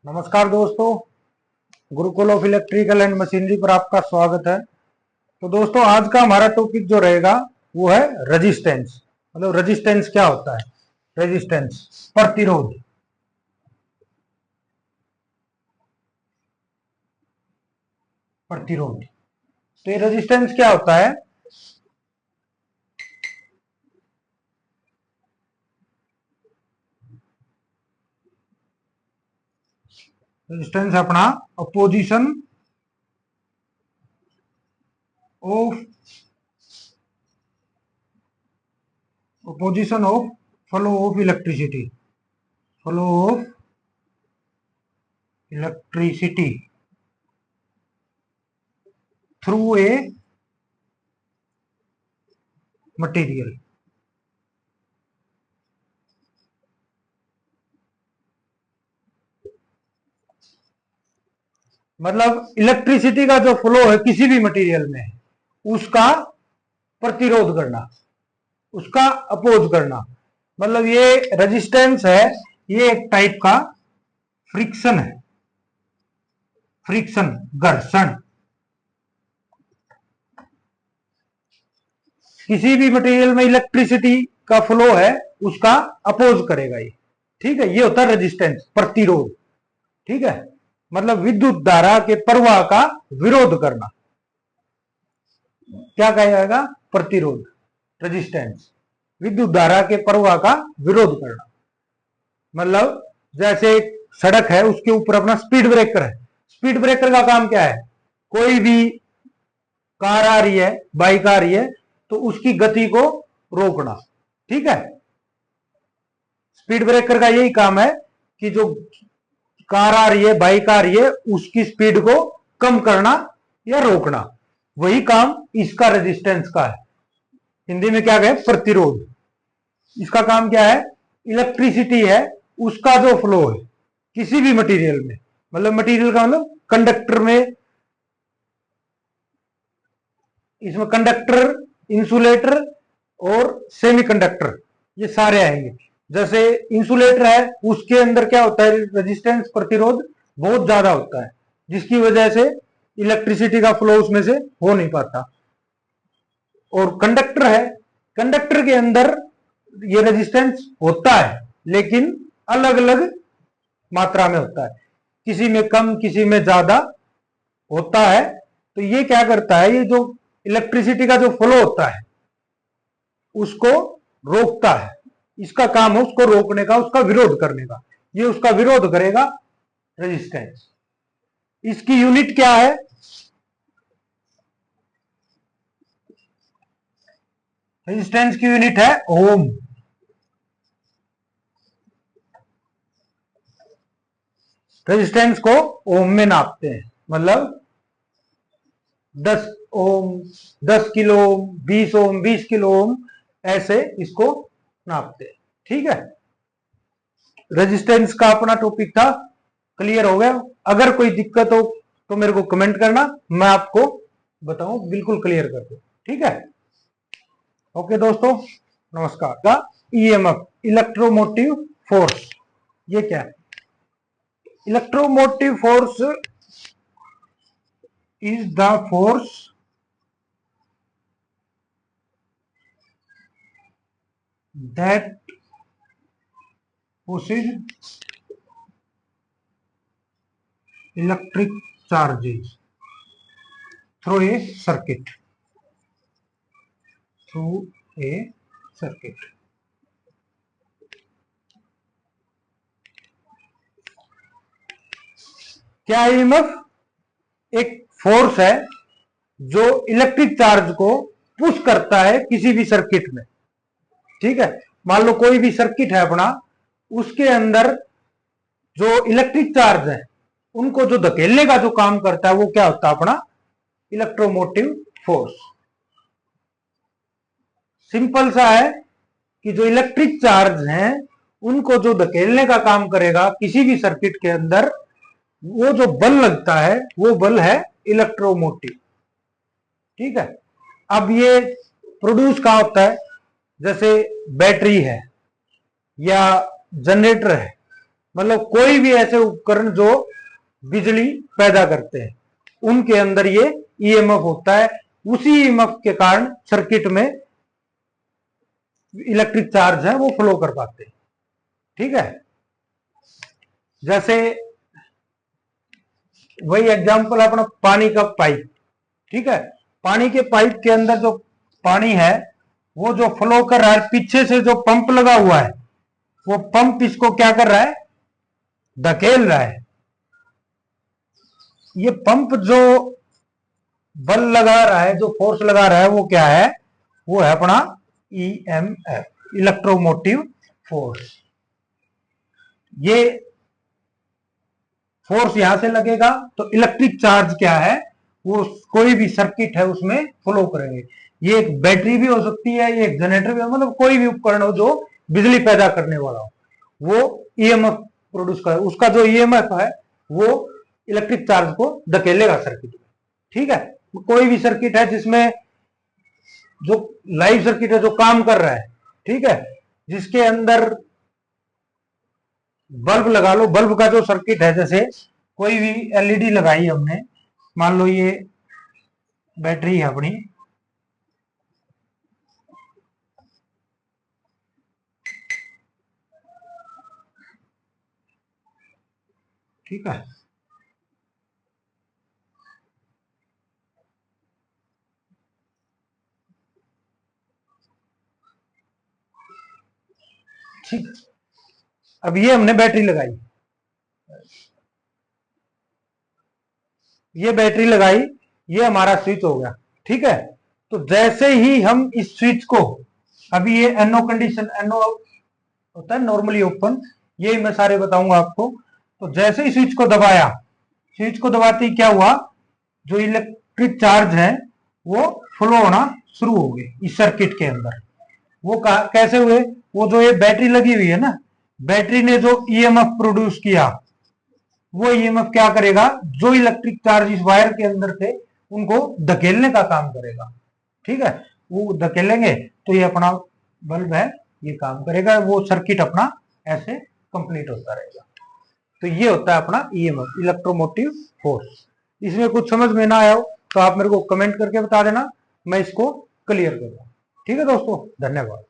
नमस्कार दोस्तों, Gurukul of electrical and machinery पर आपका स्वागत है। तो दोस्तों, आज का हमारा टॉपिक जो रहेगा वो है रेजिस्टेंस। मतलब रेजिस्टेंस क्या होता है? रेजिस्टेंस प्रतिरोध। प्रतिरोध तो ये रेजिस्टेंस क्या होता है? रेजिस्टेंस अपना opposition of flow of electricity. Flow of electricity through a material. मतलब इलेक्ट्रिसिटी का जो फ्लो है किसी भी मटेरियल में, उसका प्रतिरोध करना, उसका अपोज करना। मतलब ये रेजिस्टेंस है, ये एक टाइप का फ्रिक्शन है। फ्रिक्शन, घर्षण। किसी भी मटेरियल में इलेक्ट्रिसिटी का फ्लो है, उसका अपोज करेगा ये। ठीक है, ये होता है रेजिस्टेंस, प्रतिरोध। ठीक है, मतलब विद्युत धारा के प्रवाह का विरोध करना क्या कहा जाएगा? प्रतिरोध, रेजिस्टेंस। विद्युत धारा के प्रवाह का विरोध करना। मतलब जैसे एक सड़क है, उसके ऊपर अपना स्पीड ब्रेकर है। स्पीड ब्रेकर का काम क्या है? कोई भी कार आ रही है, बाइक आ रही है, तो उसकी गति को रोकना। ठीक है, स्पीड ब्रेकर का यही काम है कि जो कार आ रही है, बाइक आ रही है, उसकी स्पीड को कम करना या रोकना। वही काम इसका रेजिस्टेंस का है। हिंदी में क्या कहे? प्रतिरोध। इसका काम क्या है? इलेक्ट्रिसिटी है, उसका जो फ्लो है किसी भी मटेरियल में, मतलब मटेरियल का मतलब कंडक्टर में, इसमें कंडक्टर, इंसुलेटर और सेमीकंडक्टर, ये सारे आएंगे। जैसे इंसुलेटर है, उसके अंदर क्या होता है? रेजिस्टेंस, प्रतिरोध बहुत ज्यादा होता है, जिसकी वजह से इलेक्ट्रिसिटी का फ्लो उसमें से हो नहीं पाता। और कंडक्टर है, कंडक्टर के अंदर ये रेजिस्टेंस होता है, लेकिन अलग अलग मात्रा में होता है। किसी में कम, किसी में ज्यादा होता है। तो ये क्या करता है? ये जो इलेक्ट्रिसिटी का जो फ्लो होता है उसको रोकता है। इसका काम है उसको रोकने का, उसका विरोध करने का। ये उसका विरोध करेगा, रेजिस्टेंस। इसकी यूनिट क्या है? रेजिस्टेंस की यूनिट है ओम। रेजिस्टेंस को ओम में नापते हैं। मतलब 10 ओम, 10 किलो ओम, 20 ओम, 20 किलो ओम, ऐसे इसको नापते हैं। ठीक है, रेजिस्टेंस का अपना टॉपिक था, क्लियर हो गया? अगर कोई दिक्कत हो तो मेरे को कमेंट करना, मैं आपको बताऊं, बिल्कुल क्लियर कर दूं। ठीक है, ओके दोस्तों, नमस्कार। का ईएमएफ, इलेक्ट्रोमोटिव फोर्स, ये क्या है? Electromotive force is the force that pushes electric charges through a circuit. Through a circuit. क्या ईएमएफ एक फोर्स है जो इलेक्ट्रिक चार्ज को पुश करता है किसी भी सर्किट में। ठीक है, मान लो कोई भी सर्किट है अपना, उसके अंदर जो इलेक्ट्रिक चार्ज है उनको जो धकेलने का जो काम करता है वो क्या होता है? अपना इलेक्ट्रोमोटिव फोर्स। सिंपल सा है कि जो इलेक्ट्रिक चार्ज हैं उनको जो धकेलने का काम करेगा किसी भी सर्किट के अंदर, वो जो बल लगता है वो बल है इलेक्ट्रोमोटिव। ठीक है, अब ये प्रोड्यूस कहां होता है? जैसे बैटरी है या जनरेटर है, मतलब कोई भी ऐसे उपकरण जो बिजली पैदा करते हैं उनके अंदर ये ईएमएफ होता है। उसी ईएमएफ के कारण सर्किट में इलेक्ट्रिक चार्ज है वो फ्लो कर पाते हैं। ठीक है, जैसे वही एग्जांपल अपना पानी का पाइप। ठीक है, पानी के पाइप के अंदर जो पानी है वो जो फ्लो कर रहा है, पीछे से जो पंप लगा हुआ है वो पंप इसको क्या कर रहा है, धकेल रहा है। ये पंप जो बल लगा रहा है, जो फोर्स लगा रहा है वो क्या है, वो है अपना ईएमएफ, इलेक्ट्रोमोटिव फोर्स। ये फोर्स यहां से लगेगा तो इलेक्ट्रिक चार्ज क्या है वो कोई भी सर्किट है उसमें फ्लो करेंगे। ये एक बैटरी भी हो सकती है, ये एक जनरेटर भी हो, मतलब कोई भी उपकरण हो जो बिजली पैदा करने वाला हो वो ईएमएफ प्रोड्यूस करे। उसका जो ईएमएफ है वो इलेक्ट्रिक चार्ज को धकेलेगा सर्किट में। ठीक है, कोई भी सर्किट है जिसमें जो लाइव सर्किट है जो काम कर रहा है, ठीक है, जिसके अंदर बल्ब लगा लो, बल्ब का जो सर्किट है, जैसे कोई भी एलईडी लगाई हमने, मान लो ये बैटरी है अपनी, ठीक है, ठीक। अब ये हमने बैटरी लगाई, ये बैटरी लगाई, ये हमारा स्विच हो गया। ठीक है, तो जैसे ही हम इस स्विच को, अभी ये एनओ कंडीशन, एनओ होता है नॉर्मली ओपन, ये मैं सारे बताऊंगा आपको। तो जैसे ही स्विच को दबाया, स्विच को दबाते ही क्या हुआ, जो इलेक्ट्रिक चार्ज है वो फ्लो होना शुरू हो गए इस सर्किट के अंदर। वो कैसे हुए, वो जो ये बैटरी लगी हुई है ना, बैटरी ने जो ईएमएफ प्रोड्यूस किया वो ईएमएफ क्या करेगा, जो इलेक्ट्रिक चार्ज इस वायर के अंदर थे उनको धकेलने का काम करेगा। ठीक है, वो धकेलेंगे तो ये अपना बल्ब है ये काम करेगा, वो सर्किट अपना ऐसे कंप्लीट होता रहेगा। तो ये होता है अपना ईएमएफ, इलेक्ट्रोमोटिव फोर्स। इसमें कुछ समझ में ना आया हो तो आप मेरे को कमेंट करके बता देना, मैं इसको क्लियर करूंगा। ठीक है दोस्तों, धन्यवाद।